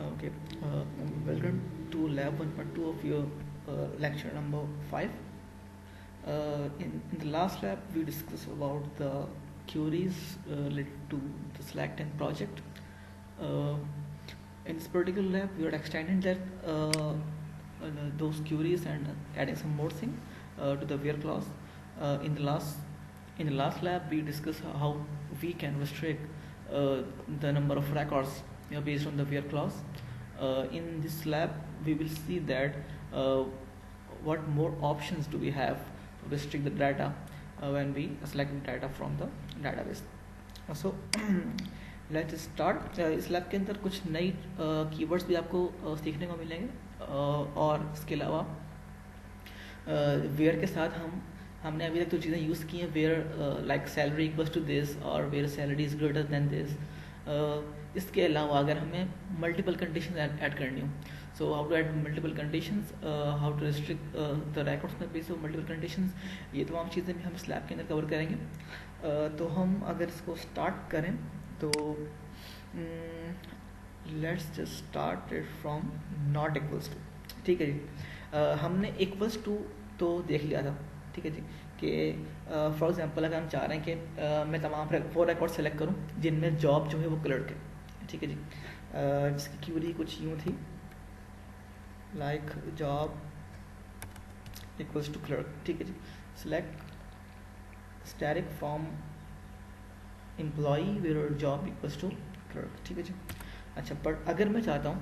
Okay, welcome to lab 1.2 of your lecture number 5. In the last lab, we discussed about the queries related to the Slack 10 project. In this particular lab, we are extending that those queries and adding some more thing to the where clause. In the last lab, we discussed how we can restrict the number of records based on the where clause. In this lab, we will see that what more options do we have to restrict the data when we select data from the database. So let's start. इस lab के अंदर कुछ नई keywords भी आपको सीखने को मिलेंगे और इसके अलावा वेयर के साथ हमने अभी तक तो चीज़ें यूज़ की हैं, where like salary equals to this और where salary is greater than this. इसके अलावा अगर हमें मल्टीपल कंडीशन ऐड करनी हो, so how to add multiple conditions, how to restrict the records में बेस ऑफ मल्टीपल कंडीशंस, ये तमाम चीज़ें भी हम इस लैब के अंदर कवर करेंगे. तो हम अगर इसको स्टार्ट करें तो let's just start it from not equals to. ठीक है जी, हमने इक्वल्स टू तो देख लिया था. ठीक है जी, कि फॉर एग्जांपल अगर हम चाह रहे हैं कि मैं तमाम 4 रिकॉर्ड सेलेक्ट करूं जिनमें जॉब जो है वो क्लर्क है. ठीक है जी, जिसकी क्यूरी कुछ यूँ थी like job equals to clerk. ठीक है जी, select static from employee where job equals to clerk. ठीक है जी. अच्छा, बट अगर मैं चाहता हूँ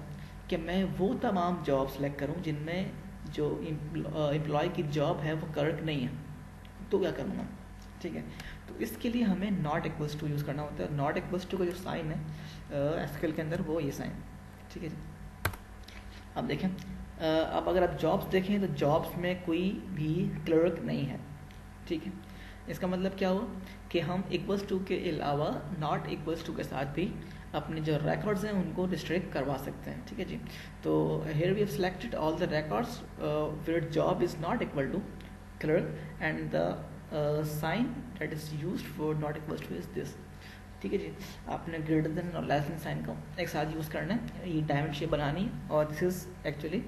कि मैं वो तमाम जॉब सेलेक्ट करूँ जिनमें जो एम्प्लॉय की जॉब है वो क्लर्क नहीं है, तो क्या करूँगा. ठीक है, तो इसके लिए हमें नॉट इक्वल्स टू यूज़ करना होता है. नॉट इक्वल्स टू का जो साइन है एसक्यूएल के अंदर वो ये साइन. ठीक है जी, अब देखें, अब अगर आप जॉब्स देखें तो जॉब्स में कोई भी क्लर्क नहीं है. ठीक है, इसका मतलब क्या हुआ कि हम इक्वल्स टू के अलावा नॉट इक्वल्स टू के साथ भी अपने जो रिकॉर्ड्स हैं उनको रिस्ट्रिक्ट करवा सकते हैं. ठीक है जी, तो here we have selected all the records where job is not equal to clerk and the sign that is used for not equals to is this. ठीक है जी, आपने ग्रेटर देन और लेस देन साइन को एक साथ use करना है, ये डायमंड शेप बनानी है और this is actually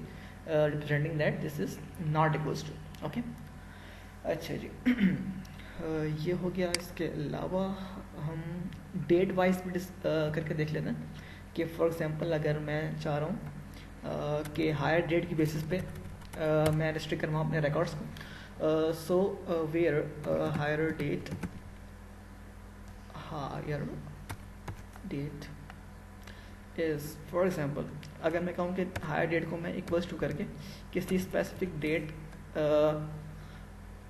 representing that this is not equals to. Okay, अच्छा जी, ये हो गया. इसके अलावा हम डेट वाइज भी करके देख लेते हैं कि फॉर एग्जांपल अगर मैं चाह रहा हूँ कि हायर डेट की बेसिस पे मैं रिस्ट्रिक्ट करवाऊँ अपने रिकॉर्ड्स को. So where hire date is, for example अगर मैं कहूँ कि हायर डेट को मैं इक्वल्स टू करके किसी स्पेसिफिक डेट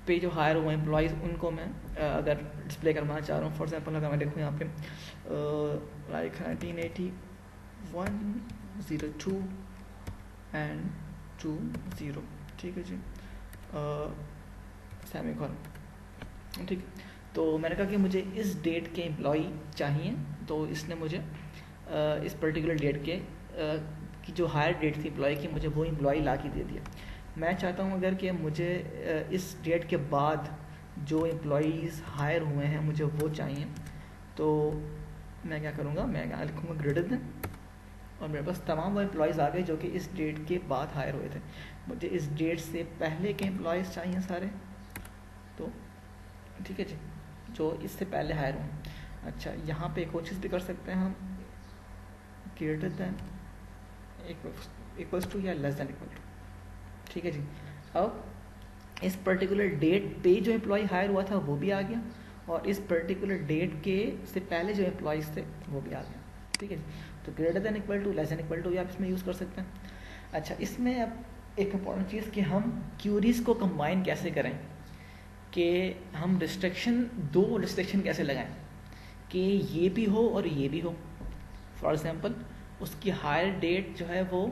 पे जो हायर हुए एम्प्लॉयज़ उनको मैं अगर डिस्प्ले करवाना चाह रहा हूँ. फॉर एग्जांपल अगर मैं देखूँ यहाँ पे लाइक 1981 02 एंड 20. ठीक है जी, सेमीकोलन. ठीक, तो मैंने कहा कि मुझे इस डेट के एम्प्लॉई चाहिए, तो इसने मुझे इस पर्टिकुलर डेट के की जो हायर डेट थी एम्प्लॉय की, मुझे वो एम्प्लॉय ला के दे दिया. मैं चाहता हूँ अगर कि मुझे इस डेट के बाद जो एम्प्लॉयज़ हायर हुए हैं मुझे वो चाहिए, तो मैं क्या करूँगा, मैं क्या लिखूँगा ग्रेटर देन, और मेरे पास तमाम वो एम्प्लॉयज़ आ गए जो कि इस डेट के बाद हायर हुए थे. मुझे इस डेट से पहले के एम्प्लॉयज़ चाहिए सारे, तो ठीक है जी, जो इससे पहले हायर हुए. अच्छा, यहाँ पे एक और चीज़ भी कर सकते हैं हम, ग्रेटर देन इक्वल्स टू या लेस देन इक्वल टू. ठीक है जी, अब इस पर्टिकुलर डेट पे जो एम्प्लॉय हायर हुआ था वो भी आ गया, और इस पर्टिकुलर डेट के से पहले जो एम्प्लॉयज़ थे वो भी आ गया. ठीक है जी, तो greater than equal to, less than equal to आप इसमें यूज़ कर सकते हैं. अच्छा, इसमें अब एक इम्पॉर्टेंट चीज़ कि हम क्यूरीज को कंबाइन कैसे करें, कि हम दो रिस्ट्रिक्शन कैसे लगाएं कि ये भी हो और ये भी हो. फॉर एग्जांपल उसकी हायर डेट जो है वो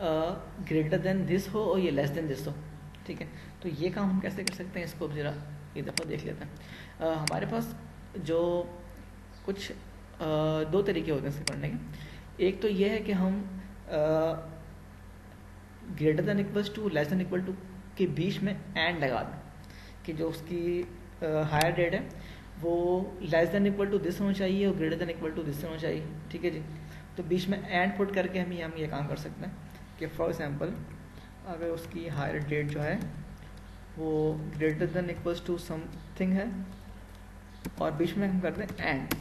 ग्रेटर देन दिस हो और ये लेस देन दिस हो. ठीक है, तो ये काम हम कैसे कर सकते हैं, इसको ज़रा एक दफ़ा देख लेते हैं. हमारे पास जो कुछ 2 तरीके होते हैं इससे पढ़ने के. एक तो ये है कि हम greater than equals to less than equal to के बीच में एंड लगा दें कि जो उसकी हायर डेट है वो less than equal to this होना चाहिए और greater than equal to this होना चाहिए. ठीक है जी, तो बीच में एंड पुट करके हम ये काम कर सकते हैं कि फॉर एग्जांपल अगर उसकी हायर डेट जो है वो greater than equals to something है और बीच में हम करते हैं एंड,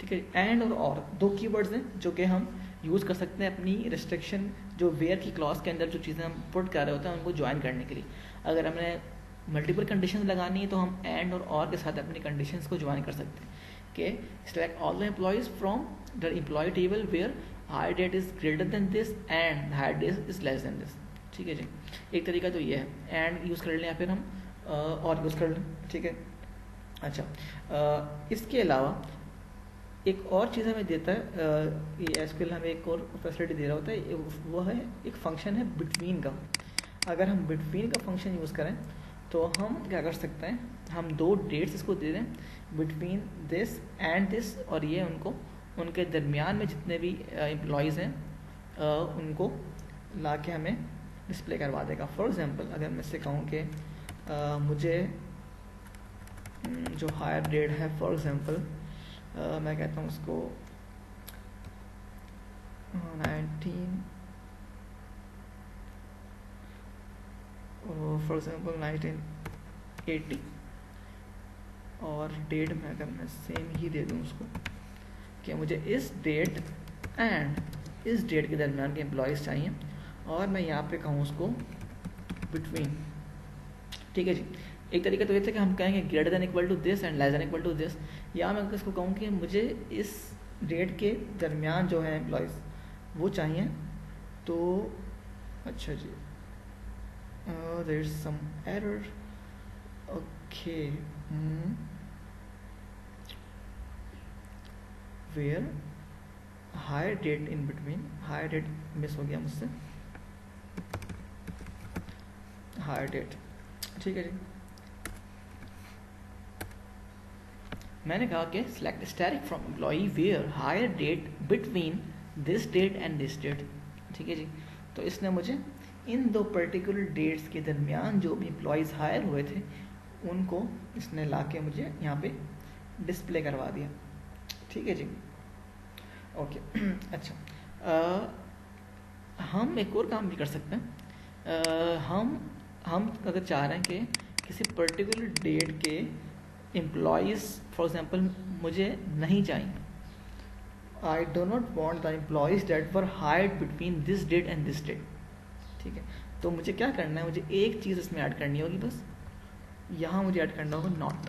ठीक है। एंड और दो कीवर्ड्स हैं जो कि हम यूज़ कर सकते हैं अपनी रिस्ट्रिक्शन जो वेयर की क्लॉज के अंदर जो चीज़ें हम पुट कर रहे होते हैं उनको ज्वाइन करने के लिए। अगर हमने मल्टीपल कंडीशंस लगानी है तो हम एंड और के साथ अपनी कंडीशंस को ज्वाइन कर सकते हैं कि select all the employees from the employee table where hire date is greater than this and hire date is less than this, ठीक है जी। एक तरीका तो ये है, एंड यूज़ कर लें या फिर हम और यूज़ कर लें, ठीक है। अच्छा, इसके अलावा एक और चीज़ हमें देता है ये एसक्यूएल हमें एक और फैसिलिटी दे रहा होता है, वो है एक फंक्शन है बिटवीन का। अगर हम बिटवीन का फंक्शन यूज़ करें तो हम क्या कर सकते हैं, हम दो डेट्स इसको दे दें बिटवीन दिस एंड दिस, और ये उनके दरमियान में जितने भी एम्प्लॉयज़ हैं उनको ला के हमें डिस्प्ले करवा देगा। फॉर एग्जांपल अगर मैं इससे कहूँ कि मुझे जो हायर डेट है, फॉर एग्जांपल मैं कहता हूँ उसको 1980 और डेट में अगर मैं सेम ही दे दूँ उसको कि मुझे इस डेट एंड इस डेट के दरमियान के एम्प्लॉयज़ चाहिए, और मैं यहाँ पे कहूँ उसको बिटवीन, ठीक है जी। एक तरीका तो ये था कि हम कहेंगे greater than equal to this and less than equal to this, या मैं इसको कहूँ कि मुझे इस डेट के दरमियान जो है एम्प्लॉयज़ वो चाहिए। तो अच्छा जी, there is some error, okay, where hire date in between, hire date miss हो गया मुझसे, हायर डेट, ठीक है जी। मैंने कहा कि select static from employee where hire date between this date and this date, ठीक है जी। तो इसने मुझे इन दो पर्टिकुलर डेट्स के दरमियान जो भी एम्प्लॉयज़ हायर हुए थे उनको इसने ला के मुझे यहाँ पे डिस्प्ले करवा दिया, ठीक है जी, ओके। अच्छा, हम एक और काम भी कर सकते हैं। हम अगर चाह रहे हैं कि किसी पर्टिकुलर डेट के एम्प्लॉयज़ फॉर एग्जांपल मुझे नहीं चाहिए, I do not want the employees that were hired between this date and this date, ठीक है। तो मुझे क्या करना है, मुझे एक चीज़ इसमें ऐड करनी होगी, बस यहाँ मुझे ऐड करना होगा नॉट,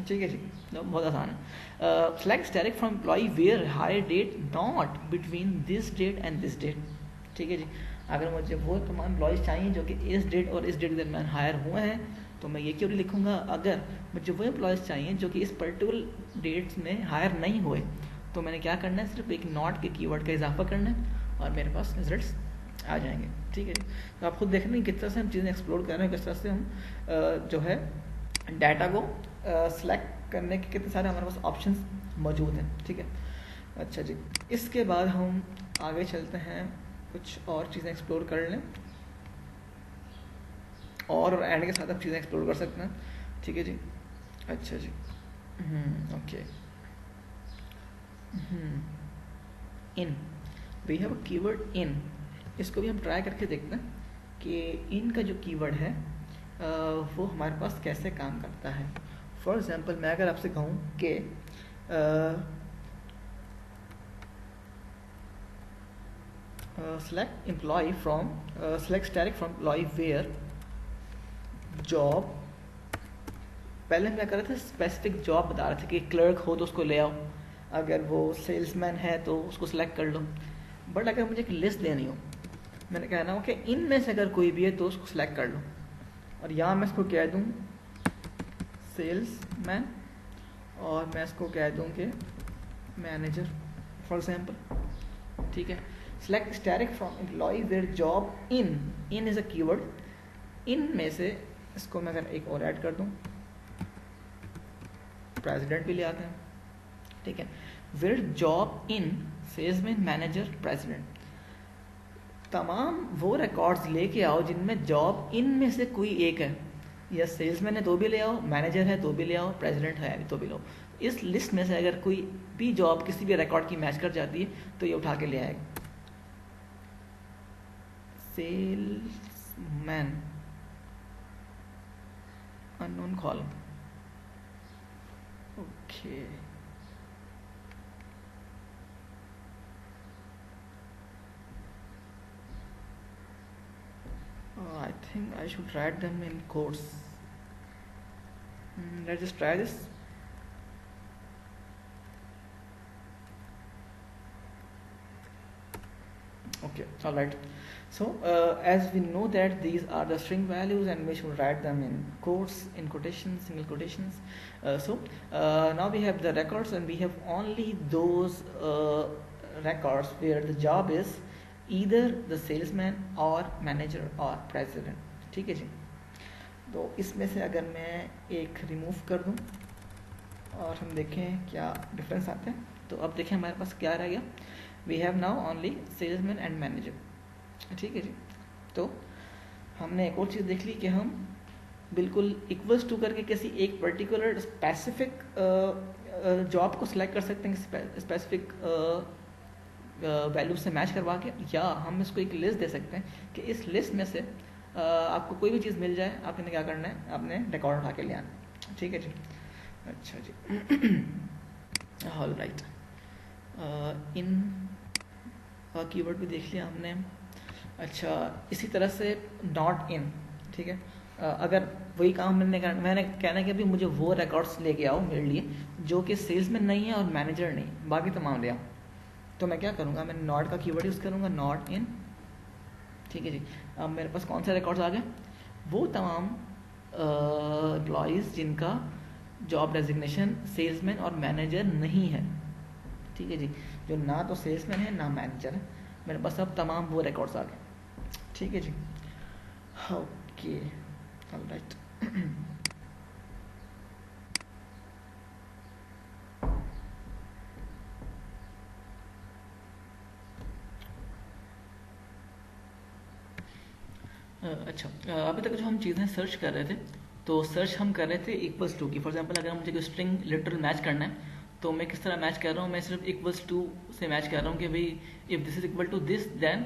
ठीक है जी, बहुत आसान है। Select static from employee where hire date not between this date and this date, ठीक है जी। अगर मुझे वो तमाम एम्प्लॉयज़ चाहिए जो कि इस डेट और इस डेट के दरमियान हायर हुए हैं तो मैं ये क्यों लिखूंगा। अगर मुझे वो एम्प्लॉयज़ चाहिए जो कि इस पर्टिकुलर डेट्स में हायर नहीं हुए तो मैंने क्या करना है, सिर्फ एक नॉट के कीवर्ड का इजाफा करना है और मेरे पास रिजल्ट्स आ जाएंगे, ठीक है जी। तो आप खुद देख रहे हैं किस तरह से हम चीज़ें एक्सप्लोर कर रहे हैं, किस तरह से हम जो है डाटा को सिलेक्ट करने के कितने सारे हमारे पास ऑप्शंस मौजूद हैं, ठीक है। अच्छा जी, इसके बाद हम आगे चलते हैं, कुछ और चीज़ें एक्सप्लोर कर लें और एंड के साथ आप चीज़ें एक्सप्लोर कर सकते हैं, ठीक है जी। अच्छा जी, okay, in, we have a keyword in, इसको भी हम ट्राई करके देखते हैं कि इन का जो कीवर्ड है वो हमारे पास कैसे काम करता है। फॉर एग्जांपल मैं अगर आपसे कहूँ कि select employ from select static from employ where job, पहले हम क्या कर रहे थे, स्पेसिफिक जॉब बता रहे थे कि क्लर्क हो तो उसको ले आओ, अगर वो सेल्समैन है तो उसको सिलेक्ट कर लो। बट अगर मुझे एक लिस्ट देनी हो, मैंने कहना हो कि इनमें से अगर कोई भी है तो उसको सिलेक्ट कर लो, और यहाँ मैं इसको कह दूँ सेल्समैन और मैं इसको कह दूँ कि मैनेजर फॉर एग्जांपल, ठीक है। Select static from employ where job in is a keyword, इन में से इसको मैं अगर एक और ऐड कर दूँ, प्रेसिडेंट भी ले आते हैं, ठीक है। Where job in salesman manager president, तमाम वो रिकॉर्ड्स लेके आओ जिनमें जॉब इन में से कोई एक है, या सेल्समैन है तो भी ले आओ, मैनेजर है तो भी ले आओ, प्रेसिडेंट है तो भी लो, इस लिस्ट में से अगर कोई भी जॉब किसी भी रिकॉर्ड की मैच कर जाती है तो ये उठा के ले आएगा। Salesman unknown column, okay. I think I should write them in quotes. Let's just try this. Okay, all right. So as we know that these are the string values and we should write them in quotes, in quotations, single quotations. Now we have the records and we have only those records where the job is either the salesman or manager or president. ठीक है जी। तो इसमें से अगर मैं एक remove कर दूं और हम देखें क्या डिफरेंस आता है, तो अब देखें हमारे पास क्या रह गया। We have now only salesman and manager, ठीक है जी। तो हमने एक और चीज़ देख ली कि हम बिल्कुल इक्वल्स टू करके किसी एक पर्टिकुलर स्पेसिफिक जॉब को सिलेक्ट कर सकते हैं स्पेसिफिक वैल्यू से मैच करवा के, या हम इसको एक लिस्ट दे सकते हैं कि इस लिस्ट में से आपको कोई भी चीज़ मिल जाए, आपने क्या करना है, आपने रिकॉर्ड उठा के ले आना, ठीक है जी। अच्छा जी, ऑल राइट। इन कीवर्ड भी देख लिया हमने। अच्छा, इसी तरह से नॉट इन, ठीक है। अगर वही काम मैंने कहना कि अभी मुझे वो रिकॉर्ड्स लेके आओ मेरे लिए जो कि सेल्समैन नहीं है और मैनेजर नहीं, बाकी तमाम ले आओ, तो मैं क्या करूँगा, मैं नॉट का कीवर्ड यूज़ करूँगा, नॉट इन, ठीक है जी। अब मेरे पास कौन से रिकॉर्ड्स आ गए, वो तमाम एम्प्लॉयज़ जिनका जॉब डेजिग्नेशन सेल्समैन और मैनेजर नहीं है, ठीक है जी, जो ना तो सेल्समैन है ना मैनेजर है, मेरे पास अब तमाम वो रिकॉर्ड्स आ गए, ठीक है जी। Okay, all right. अच्छा, अभी तक जो हम चीज़ें सर्च कर रहे थे, तो सर्च हम कर रहे थे इक्वल्स टू की। फॉर एग्जांपल अगर मुझे कोई स्ट्रिंग लिटरल मैच करना है, तो मैं किस तरह मैच कर रहा हूँ, मैं सिर्फ इक्वल्स टू से मैच कर रहा हूँ कि भाई if this is equal to this then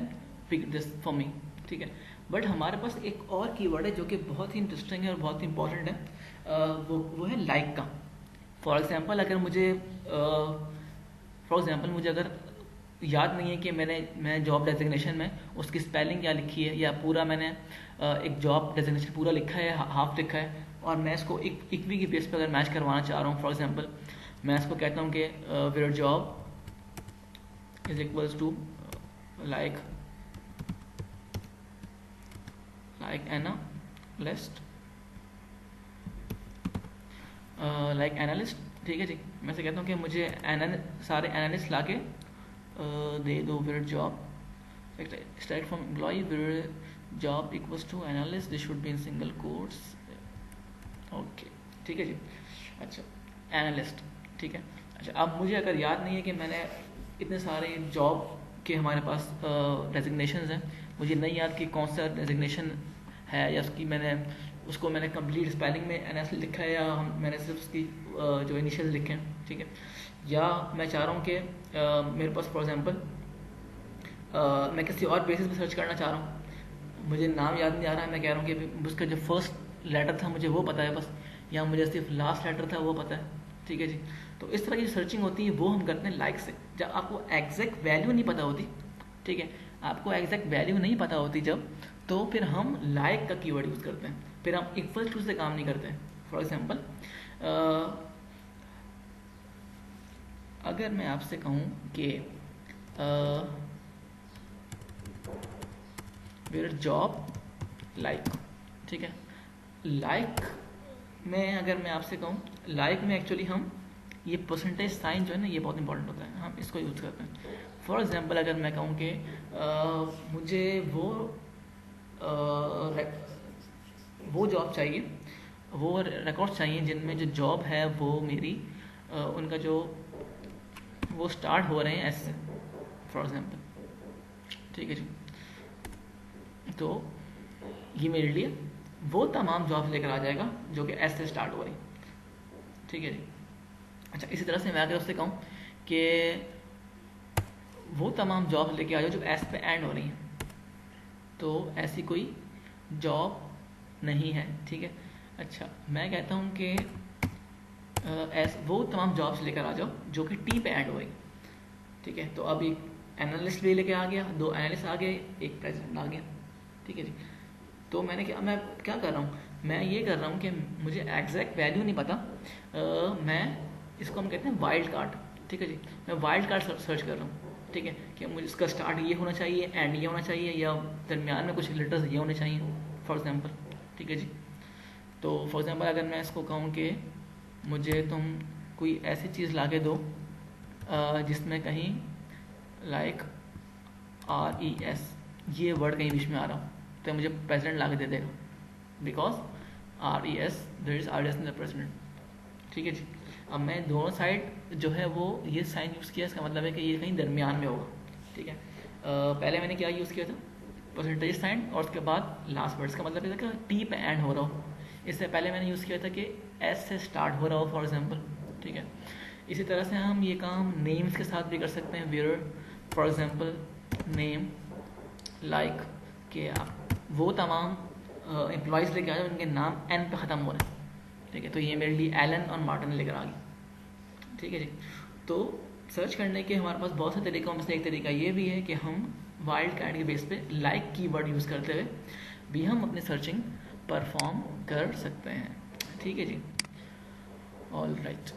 pick this for me, ठीक है। बट हमारे पास एक और कीवर्ड है जो कि बहुत ही इंटरेस्टिंग है और बहुत ही इंपॉर्टेंट है, वो है लाइक का। फॉर एग्जाम्पल अगर मुझे अगर याद नहीं है कि मैं जॉब डेजिग्नेशन में उसकी स्पेलिंग क्या लिखी है, या पूरा मैंने एक जॉब डेजिग्नेशन पूरा लिखा है, हाफ लिखा है, और मैं इसको इक्वी की बेस पर अगर मैच करवाना चाह रहा हूँ, फॉर एग्जांपल मैं इसको कहता हूँ कि where job is equals to like analyst, ठीक है जी। मैं से कहता हूँ कि मुझे सारे एनालिस्ट ला के दे दो where job start from employ where job equals to analyst, this should be in single quotes, okay, ठीक है जी। अच्छा, एनालिस्ट, ठीक है। अच्छा, अब मुझे अगर याद नहीं है कि मैंने इतने सारे जॉब के हमारे पास डेजिग्नेशंस हैं, मुझे नहीं याद कि कौन सा डेजिग्नेशन है, या उसको मैंने कंप्लीट स्पेलिंग में एनालिस्ट लिखा है, या मैंने सिर्फ उसकी जो इनिशियल लिखे हैं, ठीक है। या मैं चाह रहा हूँ कि मेरे पास फॉर एग्जांपल मैं किसी और बेसिस पे सर्च करना चाह रहा हूँ, मुझे नाम याद नहीं आ रहा है, मैं कह रहा हूँ कि उसका जो फर्स्ट लेटर था मुझे वो पता है बस, या मुझे सिर्फ लास्ट लेटर था वो पता है, ठीक है जी। तो इस तरह की सर्चिंग होती है वो हम करते हैं लाइक से। जब आपको एग्जैक्ट वैल्यू नहीं पता होती, ठीक है, आपको एग्जैक्ट वैल्यू नहीं पता होती जब, तो फिर हम लाइक का कीवर्ड यूज़ करते हैं, फिर हम इक्वल टू से काम नहीं करते हैं। फॉर एग्जांपल अगर मैं आपसे कहूँ कि वेयर जॉब लाइक, ठीक है, लाइक में अगर मैं आपसे कहूँ, लाइक में एक्चुअली हम ये परसेंटेज साइन जो है ना, ये बहुत इंपॉर्टेंट होता है, हम इसको यूज़ करते हैं। फॉर एग्जांपल अगर मैं कहूँ कि मुझे वो जॉब चाहिए, वो रिकॉर्ड चाहिए जिनमें जो जॉब है वो मेरी उनका जो वो स्टार्ट हो रहे हैं एस से, फॉर एग्जांपल, ठीक है जी। तो ये मेरे लिए वो तमाम जॉब्स लेकर आ जाएगा जो कि एस से स्टार्ट हो रही, ठीक है जी। अच्छा, इसी तरह से मैं अगर उससे कहूँ कि वो तमाम जॉब लेके आ जाओ जो एस पे एंड हो रही हैं, तो ऐसी कोई जॉब नहीं है, ठीक है। अच्छा, मैं कहता हूँ कि वो तमाम जॉब्स लेकर आ जाओ जो कि टी पे एंड हो रही, ठीक है। तो अब एक एनालिस्ट भी लेके आ गया, दो एनालिस्ट आ गए, एक प्रेसिडेंट आ गया, ठीक है जी। तो मैं क्या कर रहा हूँ, मैं ये कर रहा हूँ कि मुझे एग्जैक्ट वैल्यू नहीं पता, मैं इसको हम कहते हैं वाइल्ड कार्ड, ठीक है जी। मैं वाइल्ड कार्ड सर्च कर रहा हूँ, ठीक है, कि मुझे इसका स्टार्ट ये होना चाहिए, एंड ये होना चाहिए, या दरमियान में कुछ लेटर्स ये होने चाहिए, फॉर एग्जांपल, ठीक है जी। तो फॉर एग्जांपल अगर मैं इसको कहूँ कि मुझे तुम कोई ऐसी चीज़ ला के दो जिसमें कहीं लाइक RES ये वर्ड कहीं बीच में आ रहा हो, तो मुझे प्रेसिडेंट ला के दे देगा, because RES there is RES in the president, ठीक है जी। अब मैं दोनों साइड जो है वो ये साइन यूज़ किया, इसका मतलब है कि ये कहीं दरमियान में होगा, ठीक है। पहले मैंने क्या यूज़ किया था, परसेंटेज साइन, और उसके बाद लास्ट वर्ड्स का मतलब ये था कि टी पे एंड हो रहा हो। इससे पहले मैंने यूज़ किया था कि एस से स्टार्ट हो रहा हो, फॉर एग्जाम्पल, ठीक है। इसी तरह से हम ये काम नेम्स के साथ भी कर सकते हैं, where for example name like कि आप वो तमाम एम्प्लॉयज़ लेके आ जाओ उनके नाम एन पे ख़त्म हो रहे हैं, ठीक है। तो ये मेरे लिए एलन और मार्टिन लेकर आ गई, ठीक है जी। तो सर्च करने के हमारे पास बहुत से तरीक़ों में से एक तरीका ये भी है कि हम वाइल्ड कार्ड के बेस पे लाइक कीवर्ड यूज़ करते हुए भी हम अपनी सर्चिंग परफॉर्म कर सकते हैं, ठीक है जी। All right.